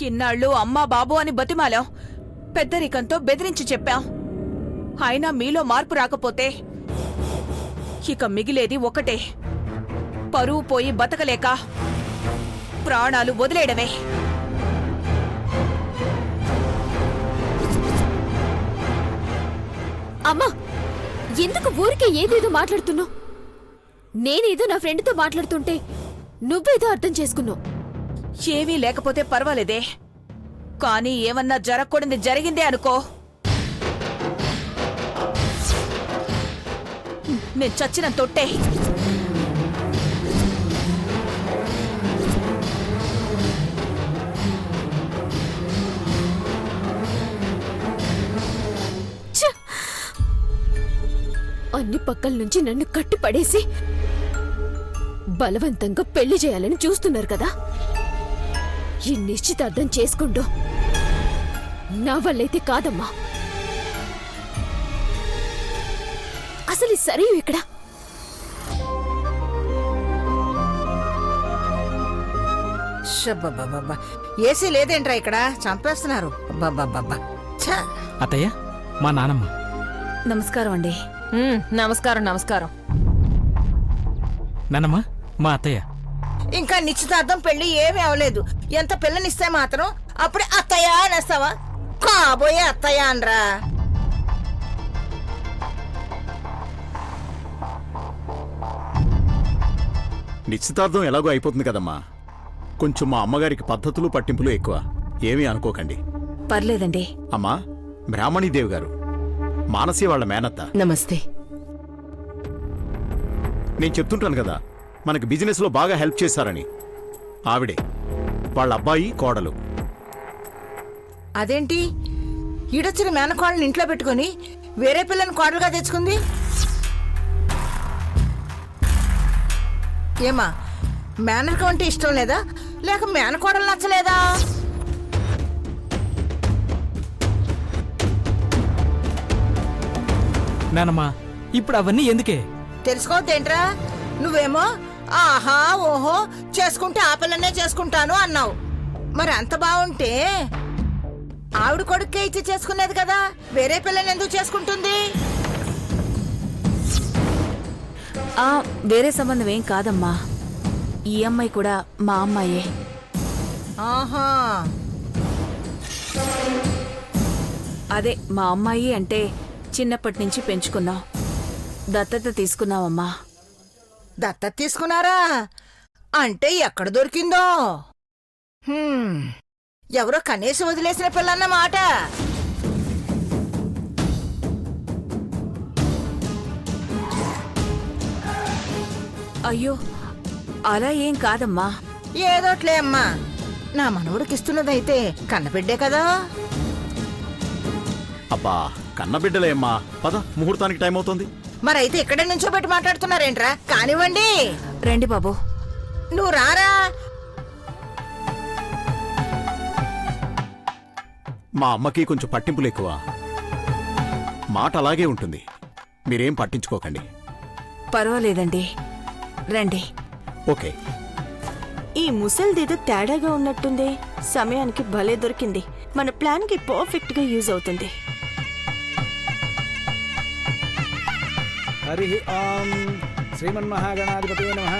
ఇన్నాళ్ళు అమ్మా బాబు అని బతిమాలాం, పెద్దరికంతో బెదిరించి చెప్పాం. అయినా మీలో మార్పు రాకపోతే ఇక మిగిలేది ఒకటే, పరువు పోయి బతకలేక ప్రాణాలు వదిలేయడమే. అమ్మా, ఎందుకు ఊరికే ఏదేదో మాట్లాడుతున్నావు? నేనేదో నా ఫ్రెండ్తో మాట్లాడుతుంటే నువ్వేదో అర్థం చేసుకున్నావు. ఏమీ లేకపోతే పర్వాలేదే, కానీ ఏమన్నా జరగకూడదు జరిగిందే అనుకో, నేను చచ్చిన తొట్టే. అన్ని పక్కల నుంచి నన్ను కట్టి పడేసి బలవంతంగా పెళ్లి చేయాలని చూస్తున్నారు కదా. ఈ నిశ్చితార్థం చేసుకుంటూ నా వల్లైతే కాదమ్మా. అసలు సరే ఇక్కడ ఏసీ లేదేంట్రా ఇక్కడ? చంపేస్తున్నారు. అత్తయ్య, మా నానమ్మ. నమస్కారం అండి. నమస్కారం. నమస్కారం నానమ్మ, మా అత్తయ్య. ఇంకా నిశ్చితార్థం పెళ్లి ఏమీ అవలేదు. ఎంత పిల్లనిస్తే మాత్రం అప్పుడే అత్తయ్య అనేస్తావా? కాబోయే అత్తయ్య అనరా. నిశ్చితార్థం ఎలాగో అయిపోతుంది కదమ్మా. కొంచెం మా అమ్మగారికి పద్ధతులు పట్టింపులు ఎక్కువ. ఏమీ అనుకోకండి. పర్లేదండి. అమ్మా, బ్రాహ్మణీదేవి గారు మానసి వాళ్ళ మేనత్త. నమస్తే. నేను చెప్తుంటాను కదా, మనకి బిజినెస్ లో బాగా హెల్ప్ చేశారని. ఆవిడే వాళ్ళ అబ్బాయి కోడలు. అదేంటి ఈడొచ్చిన మేనకోడని ఇంట్లో పెట్టుకుని వేరే పిల్లని కోడలుగా తెచ్చుకుంది? ఏమా, మేనర్కం అంటే ఇష్టం లేదా, లేక మేనకోడలు నచ్చలేదా? నానమ్మ, ఇప్పుడు అవన్నీ ఎందుకే? తెలుసుకోవద్దేంట్రా? నువ్వేమో ఆహా ఓహో చేసుకుంటే ఆ పిల్లనే చేసుకుంటాను అన్నావు. మరి అంత బాగుంటే ఆవిడ కొడుకే ఇచ్చి చేసుకునేది కదా, వేరే పిల్లని ఎందుకు చేసుకుంటుంది? వేరే సంబంధం ఏం కాదమ్మా, ఈ అమ్మాయి కూడా మా అమ్మాయే. ఆహా, అదే మా అమ్మాయి అంటే చిన్నప్పటి నుంచి పెంచుకున్నాం, దత్తత తీసుకున్నావమ్మా. దత్తత తీసుకున్నారా? అంటే ఎక్కడ దొరికిందో? ఎవరో కనీసం వదిలేసిన పిల్లన్నమాట. అయ్యో, అలా ఏం కాదమ్మా. ఏదోట్లే అమ్మా, నా మనవుడికి ఇస్తున్నదైతే కన్నబిడ్డే కదా. అబ్బా, కన్నబిడ్డలే అమ్మా. పద, ముహూర్తానికి టైం అవుతుంది. మరైతే ఇక్కడే నుంచో పెట్టి మాట్లాడుతున్నారేంట్రా? కానివ్వండి. రండి బాబు. నువ్వు రారా. మా అమ్మకి కొంచెం పట్టింపులు ఎక్కువ. మాట అలాగే ఉంటుంది. మీరేం పట్టించుకోకండి. పర్వాలేదండి, రండి. ఓకే. ఈ ముసల్దేదో తేడాగా ఉన్నట్టుంది. సమయానికి భలే దొరికింది. మన ప్లాన్ కి పర్ఫెక్ట్ గా యూజ్ అవుతుంది. హరి ఓం శ్రీమన్మహాగణాధిపతే నమః.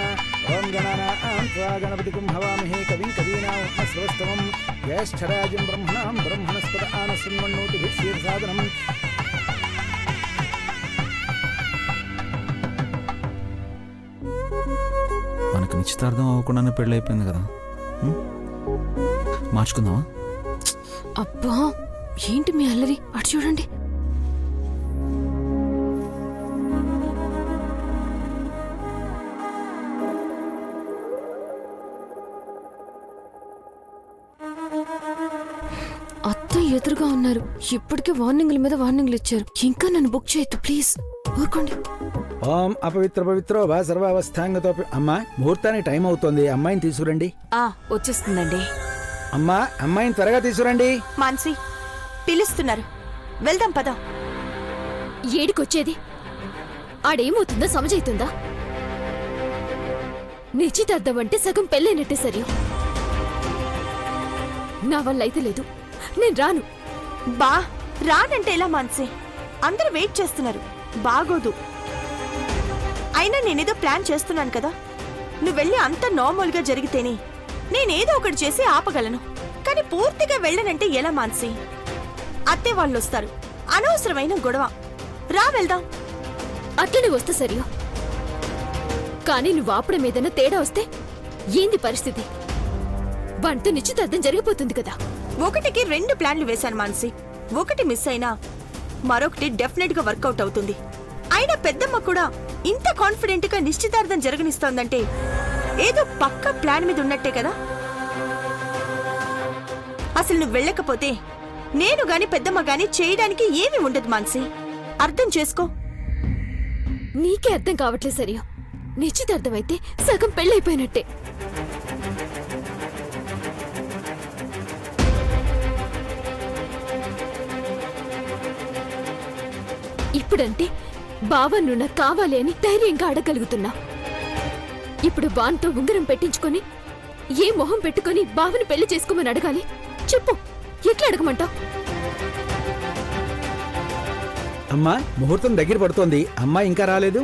ఓం గణానాం త్వా గణపతిం హవామహే కవిం కవీనాముపమశ్రవస్తమం జ్యేష్ఠరాజం బ్రహ్మణాం బ్రహ్మణస్పద ఆనశృణ్వన్నోతిభిర్షీర్సాదనం. మనకు నిశ్చితార్థం అవ్వకుండానే పెళ్ళి అయిపోయింది కదా. మార్చుకుందామా? అబ్బా, ఏంటి మీ అల్లరి? అటు చూడండి. అత్త ఎదురుగా ఉన్నారు. ఇప్పటికే వార్నింగ్ల మీద వార్నింగ్లు ఇచ్చారు. ఇంకా నన్ను బుక్ చేయొద్దు ప్లీజ్, ఊరుకోండి. ఓం అపవిత్ర పవిత్రో వా సర్వావస్థాంగతో. అమ్మా, ముహూర్తానికి టైం అవుతోంది. అమ్మాయిని తీసుకురండి. వచ్చేస్తుందండి. అమ్మా, అమ్మాయిని త్వరగా తీసుకురండి. మాన్సి పిలుస్తున్నారు, వెళ్దాం పద. ఏడికొచ్చేది? ఆడేమవుతుందో సమజైతుందా? నిశ్చితార్థం అంటే సగం పెళ్ళైనట్టే సరి. నా వల్ల అయితే లేదు, నేను రాను. బా రానంటే ఎలా మాన్సీ? అందరూ వెయిట్ చేస్తున్నారు, బాగోదు. అయినా నేనేదో ప్లాన్ చేస్తున్నాను కదా, నువ్వు వెళ్ళి అంత నార్మల్గా జరిగితేనే నేనేదో ఒకటి చేసి ఆపగలను. కానీ పూర్తిగా వెళ్ళనంటే ఎలా మాన్సీ? అత్తే వాళ్ళు వస్తారు, అనవసరమైన గొడవ. రా వెళ్దాం. అట్లనే వస్తే సరియో, కానీ నువ్వు ఆపడం ఏదైనా తేడా వస్తే ఏంది పరిస్థితి? వంట నిశ్చితార్థం జరిగిపోతుంది కదా. 1కి 2 ప్లాన్లు వేశాను మాన్సీ. ఒకటి మిస్ అయినా మరొకటి డెఫినెట్ గా వర్కౌట్ అవుతుంది. అయినా పెద్దమ్మ కూడా ఇంత కాన్ఫిడెంట్ గా నిశ్చితార్థం జరగనిస్తోందంటే ఏదో పక్క ప్లాన్ మీద ఉన్నట్టే కదా. అసలు నువ్వు వెళ్ళకపోతే నేను గాని పెద్దమ్మ గాని చేయడానికి ఏమీ ఉండదు మాన్సీ. అర్థం చేసుకో. నీకే అర్థం కావట్లేదు సరియో. నిశ్చితార్థం అయితే సగం పెళ్ళైపోయినట్టే. ఇప్పుడంటే బావ నువ్వు నాకు కావాలి అని ధైర్యంగా అడగలుగుతున్నా. ఇప్పుడు బాన్తో ఉంగరం పెట్టించుకొని ఏ మొహం పెట్టుకొని బావని పెళ్లి చేసుకోమని అడగాలి? చెప్పు, ఎట్లా అడగమంటావు? అమ్మా ముహూర్తం దగ్గర పడుతోంది, అమ్మాయి ఇంకా రాలేదు.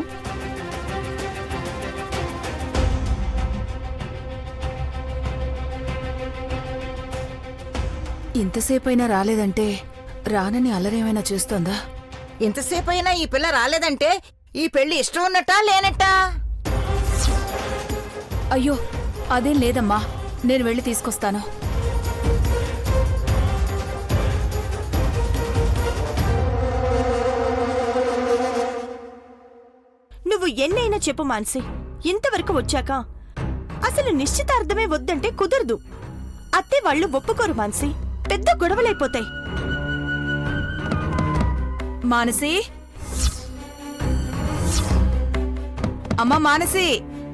ఇంతసేపైనా రాలేదంటే రానని అల్లరేమైనా చేస్తోందా? ఇంతసేపు అయినా ఈ పిల్ల రాలేదంటే ఈ పెళ్లి ఇష్టం ఉన్నట్టా లేనట్టా? అయ్యో అదేం లేదమ్మా, నేను వెళ్ళి తీసుకొస్తాను. నువ్వు ఎన్నైనా చెప్పు మాన్సీ, ఇంతవరకు వచ్చాక అసలు నిశ్చితార్థమే వద్దంటే కుదరదు. అత్తే వాళ్ళు ఒప్పుకోరు మాన్సీ, పెద్ద గొడవలైపోతాయి. మానసి, అమ్మా మానసి.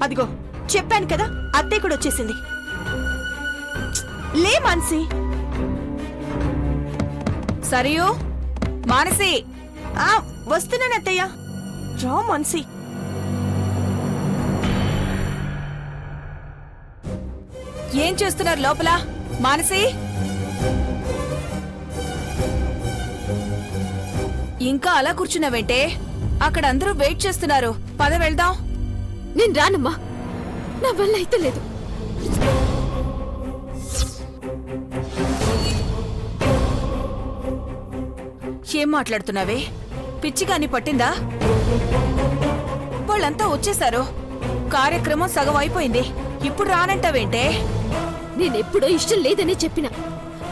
అదిగో చెప్పాను కదా, అత్తే కూడా వచ్చేసింది. లే మాన్సీ. సరియు, మానసి. వస్తున్నాను అత్తయ్య. రా మాన్సీ. ఏం చేస్తున్నారు లోపల? మానసి, ఇంకా అలా కూర్చున్నావేంటే? అక్కడ అందరూ వెయిట్ చేస్తున్నారు, పద వెళ్దాం. నేను రానమ్మా, నా వల్ల అయితే లేదు. ఏం మాట్లాడుతున్నావే? పిచ్చిగాని పట్టిందా? వాళ్ళంతా వచ్చేశారు, కార్యక్రమం సగం అయిపోయింది, ఇప్పుడు రానంటావేంటే? నేనెప్పుడో ఇష్టం లేదనే చెప్పినా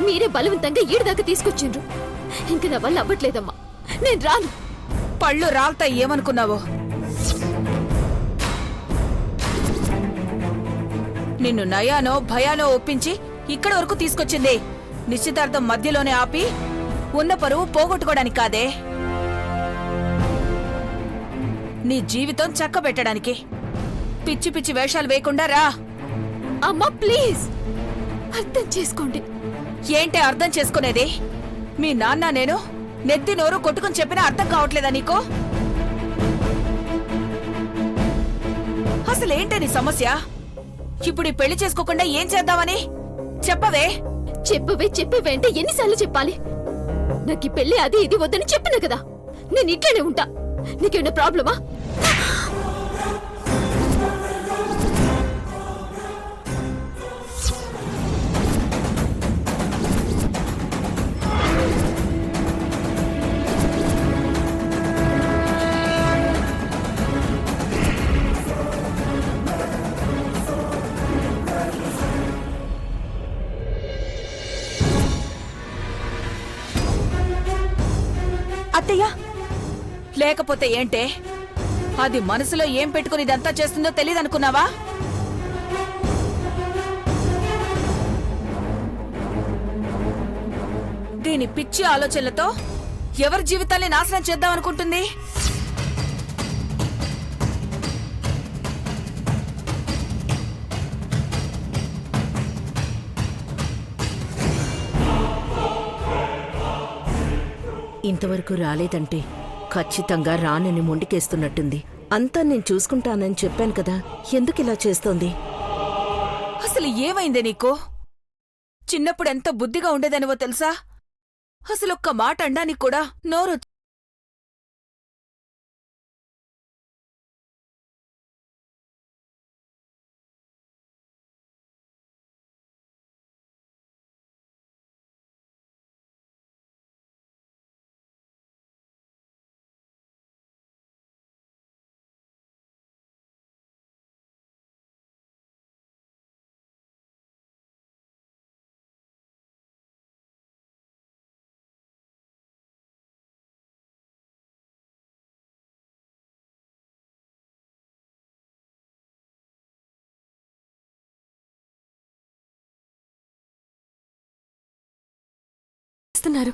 మీరే బలవంతంగా ఈడదాకా తీసుకొచ్చిండ్రు. ఇంక నా వల్ల అవ్వట్లేదమ్మా, నేను రాను. పళ్ళు రాల్తా ఏమనుకున్నావు? నిన్ను నయానో భయానో ఒప్పించి ఇక్కడి వరకు తీసుకొచ్చింది నిశ్చితార్థం మధ్యలోనే ఆపి ఉన్న పరువు పోగొట్టుకోవడానికి కాదే, నీ జీవితం చక్కబెట్టడానికి. పిచ్చి పిచ్చి వేషాలు వేయకుండా రా. అమ్మా ప్లీజ్ అర్థం చేసుకోండి. ఏంటి అర్థం చేసుకునేది? మీ నాన్న నేను నెత్తి నోరు కొట్టుకుని చెప్పినా అర్థం కావట్లేదా నీకు? అసలేంటే నీ సమస్య? ఇప్పుడు ఈ పెళ్లి చేసుకోకుండా ఏం చేద్దామని చెప్పవే? చెప్పవే అంటే ఎన్నిసార్లు చెప్పాలి? నాకు ఈ పెళ్లి అది ఇది వద్దని చెప్పినా కదా, నేను ఇట్లనే ఉంటా. నీకేమైనా ప్రాబ్లమా? అత్తయ్య. లేకపోతే ఏంటే? అది మనసులో ఏం పెట్టుకుని ఇదంతా చేస్తుందో తెలియదనుకున్నావా? దీని పిచ్చి ఆలోచనలతో ఎవరి జీవితాన్ని నాశనం చేద్దామనుకుంటుంది? ఇంతవరకు రాలేదంటే ఖచ్చితంగా రానని మొండికేస్తున్నట్టుంది. అంతా నేను చూసుకుంటానని చెప్పాను కదా, ఎందుకు ఇలా చేస్తోంది? అసలు ఏమైందే నీకు? చిన్నప్పుడు ఎంత బుద్ధిగా ఉండేదనివో తెలుసా? అసలొక్క మాట అండానికి కూడా నోరు ఇస్తున్నారు.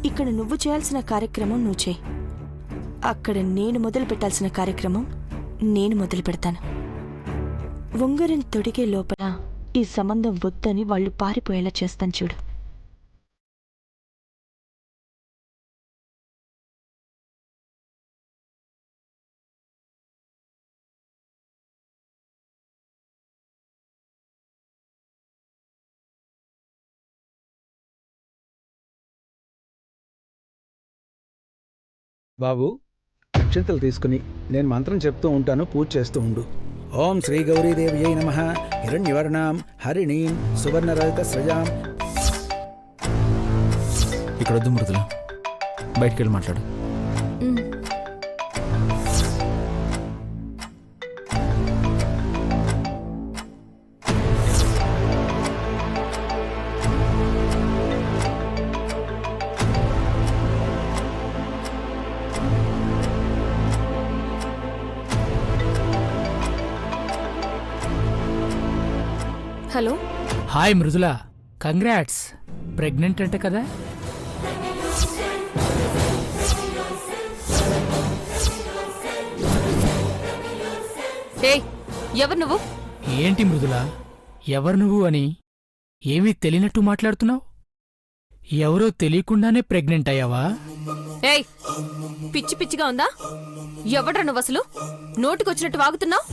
ఇక్కడ నువ్వు చేయాల్సిన కార్యక్రమం నువ్వు చేయి. అక్కడ నేను మొదలు పెట్టాల్సిన కార్యక్రమం నేను మొదలు పెడతాను. ఉంగరం తొడిగే లోపల ఈ సంబంధం వద్దని వాళ్ళు పారిపోయేలా చేస్తాను చూడు. బాబు, అక్షంతలు తీసుకుని నేను మంత్రం చెప్తూ ఉంటాను, పూజ చేస్తూ ఉండు. ఓం శ్రీ గౌరీదేవ్యై నమః. హిరణ్యవర్ణాం హరిణీం సువర్ణరజత స్రజాం. ఇక్కడ వద్దు మృదుల, బయటికి వెళ్ళి మాట్లాడు. Hello, hi Mridula, congrats. Pregnant అంట కదా? ఏయ్, ఎవరు నువ్వు? ఏంటి మృదుల, ఎవరు నువ్వు అని ఏమీ తెలియనట్టు మాట్లాడుతున్నావు? ఎవరో తెలియకుండానే ప్రెగ్నెంట్ అయ్యావా? ఏయ్, పిచ్చి పిచ్చిగా ఉందా? ఎవడ్రా నువ్వు అసలు? నోటికొచ్చినట్టు వాగుతున్నావు.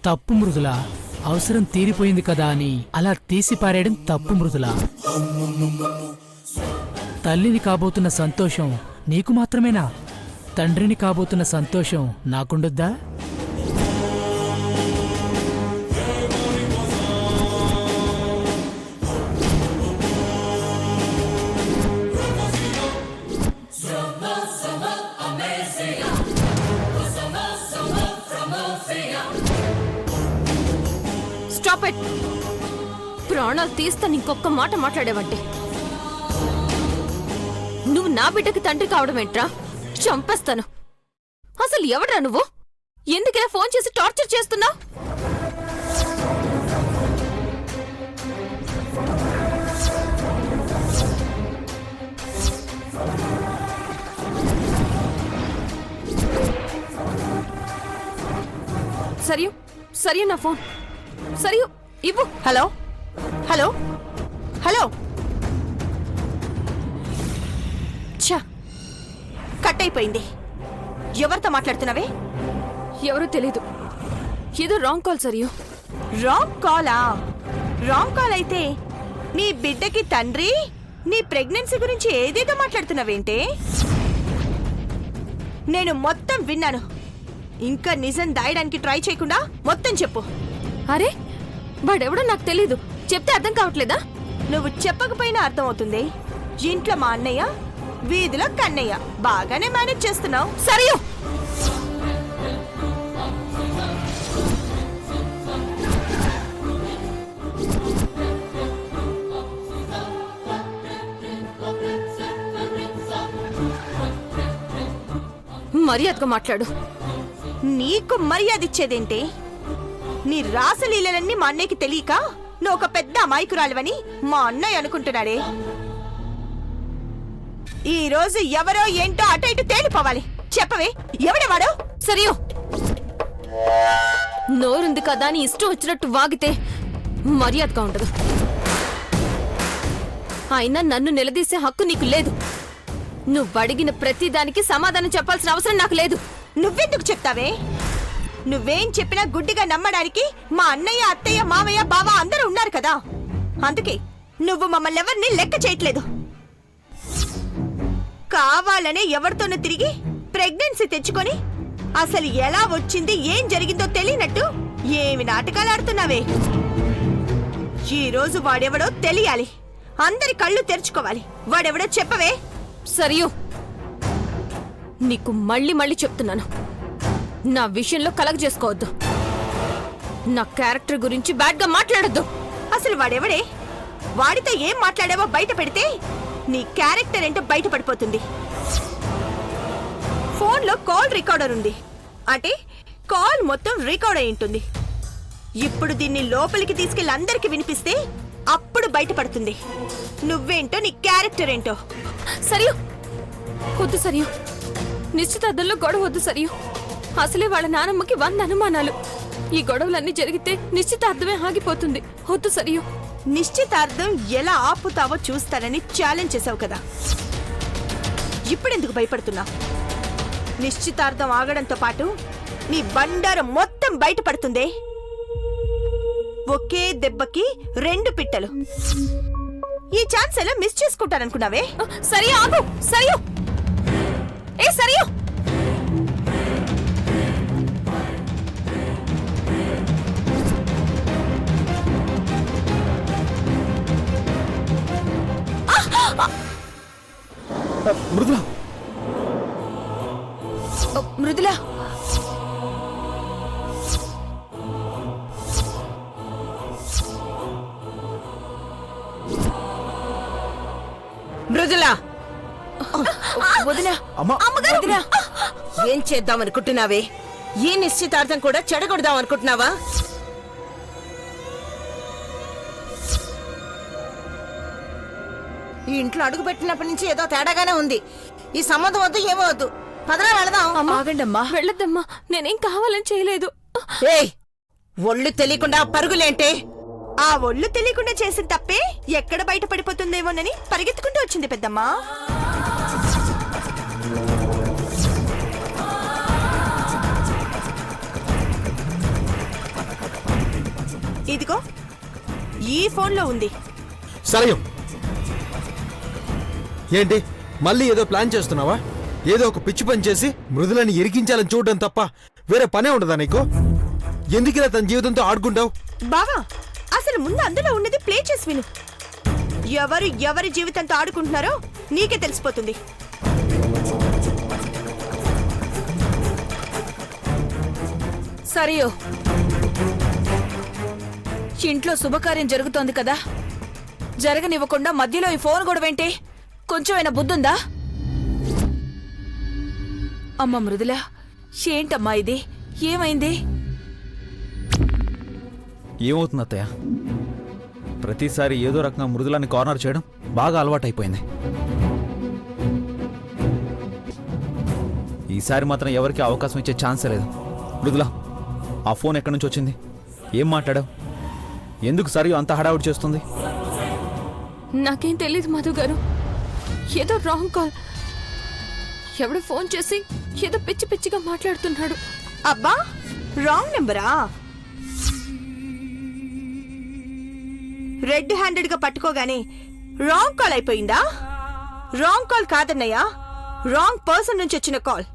తప్పు మృదుల, అవసరం తీరిపోయింది కదా అని అలా తీసి పారేయడం తప్పు మృదుల. తల్లిని కాబోతున్న సంతోషం నీకు మాత్రమేనా? తండ్రిని కాబోతున్న సంతోషం నాకుండొద్దా? Stop it. ప్రాణాలు తీస్తాను ఇంకొక మాట మాట్లాడేవంటే. నువ్వు నా బిడ్డకి తండ్రి కావడం ఏంట్రా? చంపేస్తాను. అసలు ఎవడ్రా నువ్వు? ఎందుకిలా ఫోన్ చేసి టార్చర్ చేస్తున్నావు? సరియు, సరియు నా ఫోన్. సరియు ఇవ్వు. Hello hello hello. ఛా, కట్ అయిపోయింది. ఎవరితో మాట్లాడుతున్నావే? ఎవరో తెలీదు. ఏదో రాంగ్ కాల్ సరియు. రాంగ్ కాలా? రాంగ్ కాల్ అయితే నీ బిడ్డకి తండ్రి నీ ప్రెగ్నెన్సీ గురించి ఏదేదో మాట్లాడుతున్నావేంటే? నేను మొత్తం విన్నాను. ఇంకా నిజం దాయడానికి ట్రై చేయకుండా మొత్తం చెప్పు. అరే, వాడెవడో నాకు తెలీదు. చెప్తే అర్థం కావట్లేదా? నువ్వు చెప్పకపోయినా అర్థం అవుతుంది. ఇంట్లో మా అన్నయ్య, వీధిలో కన్నయ్య. బాగానే మేనేజ్ చేస్తున్నావు. సరియు, మర్యాదగా మాట్లాడు. నీకు మర్యాద ఇచ్చేదేంటి? నీ రాసలీలలన్నీ మా అన్నయ్యకి తెలియక నువ్వు ఒక పెద్ద అమాయకురాలివని మా అన్నయ్య అనుకుంటున్నాడే. ఈ రోజు ఎవరో ఏంటో అటు ఇటు తేలిపోవాలి. చెప్పవే, ఎవడేవాడు? సరియు, నోరుంది కదా అని ఇష్టం వచ్చినట్టు వాగితే మర్యాదగా ఉండదు. అయినా నన్ను నిలదీసే హక్కు నీకు లేదు. నువ్వు అడిగిన ప్రతి దానికి సమాధానం చెప్పాల్సిన అవసరం నాకు లేదు. నువ్వెందుకు చెప్తావే? నువ్వేం చెప్పినా గుడ్డిగా నమ్మడానికి మా అన్నయ్య, అత్తయ్య, మావయ్య, బావ అందరూ ఉన్నారు కదా. అందుకే నువ్వు మమ్మల్ని ఎవరిని లెక్క చేయట్లేదు. కావాలనే ఎవరితోనూ తిరిగి ప్రెగ్నెన్సీ తెచ్చుకొని అసలు ఎలా వచ్చింది, ఏం జరిగిందో తెలియనట్టు ఏమి నాటకాలు ఆడుతున్నావే. ఈ రోజు వాడెవడో తెలియాలి. అందరి కళ్ళు తెరుచుకోవాలి. వాడెవడో చెప్పవే. సరియు, నీకు మళ్ళీ మళ్ళీ చెప్తున్నాను, నా విషయంలో కలగ చేసుకోవద్దు. నా క్యారెక్టర్ గురించి బ్యాడ్ గా మాట్లాడొద్దు. అసలు వాడెవడే? వాడితో ఏం మాట్లాడావో బయట పెడితే నీ క్యారెక్టర్ ఏంటో బయట పడిపోతుంది. ఫోన్లో కాల్ రికార్డర్ ఉంది అంటే కాల్ మొత్తం రికార్డ్ అయి ఉంటుంది. ఇప్పుడు దీన్ని లోపలికి తీసుకెళ్లి అందరికి వినిపిస్తే అప్పుడు బయటపడుతుంది నువ్వేంటో, నీ క్యారెక్టర్ ఏంటో. సరియు, వద్దు సరియు, నిశ్చితార్థంలో గొడవ వద్దు సరియు. అసలే వాళ్ళ నానమ్మకి 100 అనుమానాలు. ఈ గొడవలన్నీ జరిగితే నిశ్చితార్థమే ఆగిపోతుంది. వద్దు సరియు. నిశ్చితార్థం ఎలా ఆపుతావో చూస్తానని ఛాలెంజ్ చేసావు కదా, ఇప్పుడెందుకు భయపడుతున్నా? నిశ్చితార్థం ఆగడంతో పాటు నీ బండారం మొత్తం బయటపడుతుందే. ఒకే దెబ్బకి 2 పిట్టలు. ఈ ఛాన్స్ ఎలా మిస్ చేసుకుంటాననుకున్నావే? సరియు ఆగు. సరియు, ఏ సరియు, మృదుల, మృదుల, మృదులా, వదినా, అమ్మా, వదినా. ఏం చేద్దామనుకుంటున్నావే? ఈ నిశ్చితార్థం కూడా చెడగొడదాం అనుకుంటున్నావా? ఈ ఇంట్లో అడుగు పెట్టినప్పటి నుంచి ఏదో తేడాగానే ఉంది. ఈ సంబంధం వద్దు, ఏమో వద్దు. పదరా వెళదాం. ఆగండమ్మా. వెళ్ళొద్దమ్మా, నేనేం కావాలని చేయలేదు. ఏయ్, ఒళ్ళు తెలియకుండా పరుగులేంటే? ఆ ఒళ్ళు తెలియకుండా చేసిన తప్పే ఎక్కడ బయట పడిపోతుందేమోనని పరిగెత్తుకుంటూ వచ్చింది పెద్దమ్మా. ఇదిగో ఈ ఫోన్లో ఉంది. సరే, ఏంటి మళ్ళీ ఏదో ప్లాన్ చేస్తున్నావా? ఏదో ఒక పిచ్చి పని చేసి మృదులని ఇరికించాలని చూడడం తప్ప వేరే పనే ఉండదా నీకు? ఎందుకిలా తన జీవితంతో ఆడుకుంటావు? బావా, అసలు ముందు అందులో ఉన్నది ప్లే చేసి విను. ఎవరి జీవితంతో ఆడుకుంటున్నారో నీకే తెలిసిపోతుంది. సరియో, ఇంట్లో శుభకార్యం జరుగుతోంది కదా, జరగనివ్వకుండా మధ్యలో ఈ ఫోన్ గొడవేంటి? కొంచెమైనా బుద్ధుందా? అమ్మ మృదుల, ఏంటమ్మా ఇది? ఏమైంది? ఏమవుతుంది అత్తయ్య? ప్రతిసారి ఏదో రకంగా మృదులని కార్నర్ చేయడం బాగా అలవాటైపోయింది. ఈసారి మాత్రం ఎవరికి అవకాశం ఇచ్చే ఛాన్సే లేదు. మృదుల, ఆ ఫోన్ ఎక్కడి నుంచి వచ్చింది? ఏం మాట్లాడావు? ఎందుకు సరియు అంత హడావుడి చేస్తుంది? నాకేం తెలీదు మధు గారు, ఏదో రాంగ్ కాల్. ఎవడో ఫోన్ చేసి ఏదో పిచ్చి పిచ్చిగా మాట్లాడుతున్నాడు. అబ్బా, రాంగ్ నెంబరా? రెడ్ హ్యాండెడ్ గా పట్టుకోగానే రాంగ్ కాల్ అయిపోయిందా? రాంగ్ కాల్ కాదన్నయ్యా, రాంగ్ పర్సన్ నుంచి వచ్చిన కాల్.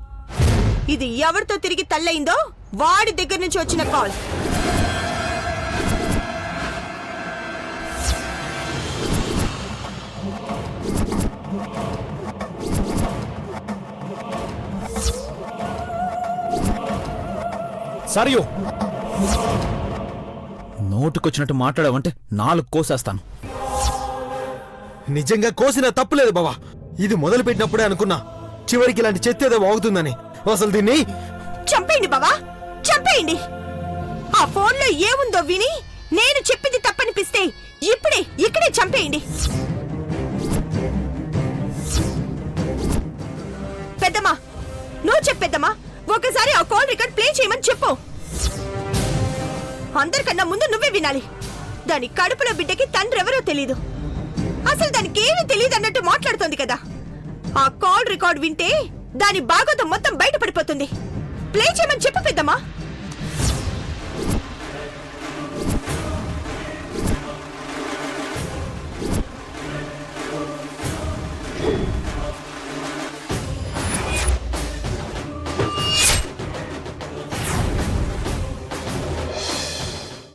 ఇది ఎవరితో తిరిగి తల్లయిందో వాడి దగ్గర నుంచి వచ్చిన కాల్. సరియు, నోటుకొచ్చినట్టు మాట్లాడావంటే 4 కోసేస్తాను. నిజంగా కోసిన తప్పులేదు బావా. ఇది మొదలు పెట్టినప్పుడే అనుకున్నా చివరికి ఇలాంటి చెత్త ఏదో వాగుతుందని. అసలు దీన్ని చంపేయండి బావా, చంపేయండి. ఆ ఫోన్లో ఏముందో విని నేను చెప్పింది తప్పనిపిస్తే ఇక్కడే చంపేయండి. పెద్దమ్మా, నువ్వు చెప్పేద్దమ్మా, ఒకసారి ఆ కాల్ రికార్డ్ ప్లే చేయమని చెప్పు. అందరికన్నా ముందు నువ్వే వినాలి. దాని కడుపులో బిడ్డకి తండ్రి ఎవరో తెలీదు, అసలు దానికి ఏమీ తెలియదు అన్నట్టు మాట్లాడుతోంది కదా. ఆ కాల్ రికార్డ్ వింటే దాని బాగోతం మొత్తం బయటపడిపోతుంది. ప్లే చేయమని చెప్పు పెద్దమ్మా.